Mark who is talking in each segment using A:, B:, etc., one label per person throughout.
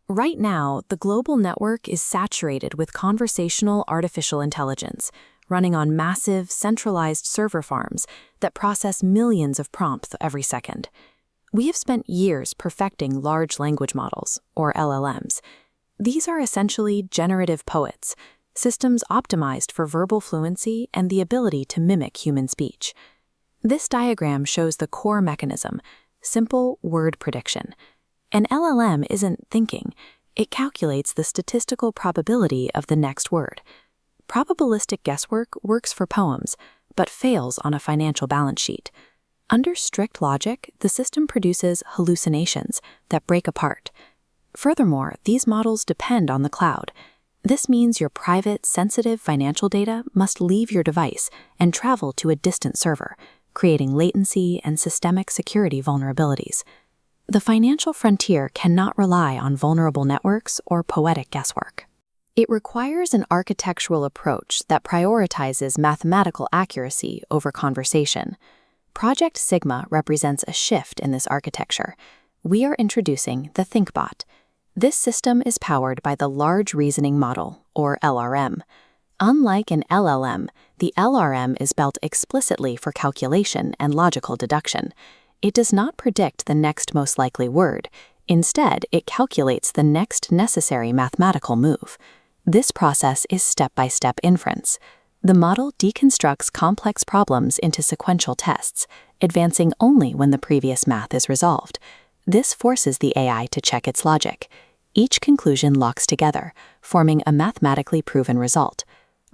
A: Right now, the global network is saturated with conversational artificial intelligence, running on massive, centralized server farms that process millions of prompts every second. We have spent years perfecting large language models, or LLMs. These are essentially generative poets, systems optimized for verbal fluency and the ability to mimic human speech. This diagram shows the core mechanism: simple word prediction. An LLM isn't thinking, it calculates the statistical probability of the next word. Probabilistic guesswork works for poems, but fails on a financial balance sheet. Under strict logic, the system produces hallucinations that break apart. Furthermore, these models depend on the cloud. This means your private, sensitive financial data must leave your device and travel to a distant server, creating latency and systemic security vulnerabilities. The financial frontier cannot rely on vulnerable networks or poetic guesswork. It requires an architectural approach that prioritizes mathematical accuracy over conversation. Project Sigma represents a shift in this architecture. We are introducing the Thinkbot. This system is powered by the Large Reasoning Model, or LRM. Unlike an LLM, the LRM is built explicitly for calculation and logical deduction. It does not predict the next most likely word. Instead, it calculates the next necessary mathematical move. This process is step-by-step inference. The model deconstructs complex problems into sequential tests, advancing only when the previous math is resolved. This forces the AI to check its logic. Each conclusion locks together, forming a mathematically proven result.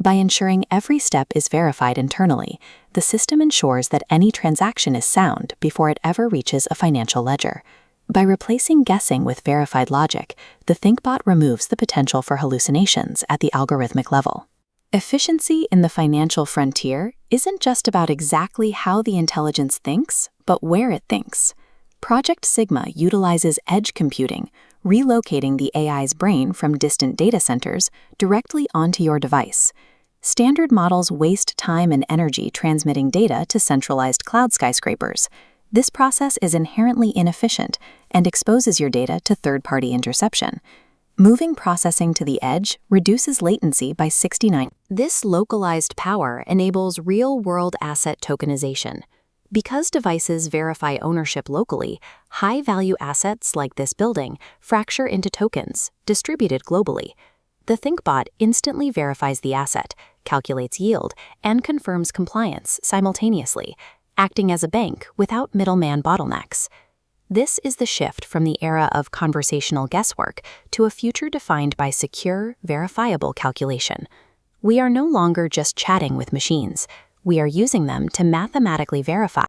A: By ensuring every step is verified internally, the system ensures that any transaction is sound before it ever reaches a financial ledger. By replacing guessing with verified logic, the Thinkbot removes the potential for hallucinations at the algorithmic level. Efficiency in the financial frontier isn't just about exactly how the intelligence thinks, but where it thinks. Project Sigma utilizes edge computing, relocating the AI's brain from distant data centers directly onto your device. Standard models waste time and energy transmitting data to centralized cloud skyscrapers. This process is inherently inefficient and exposes your data to third-party interception. Moving processing to the edge reduces latency by 69%. This localized power enables real-world asset tokenization. Because devices verify ownership locally, high-value assets like this building fracture into tokens, distributed globally. The Thinkbot instantly verifies the asset, calculates yield, and confirms compliance simultaneously, acting as a bank without middleman bottlenecks. This is the shift from the era of conversational guesswork to a future defined by secure, verifiable calculation. We are no longer just chatting with machines. We are using them to mathematically verify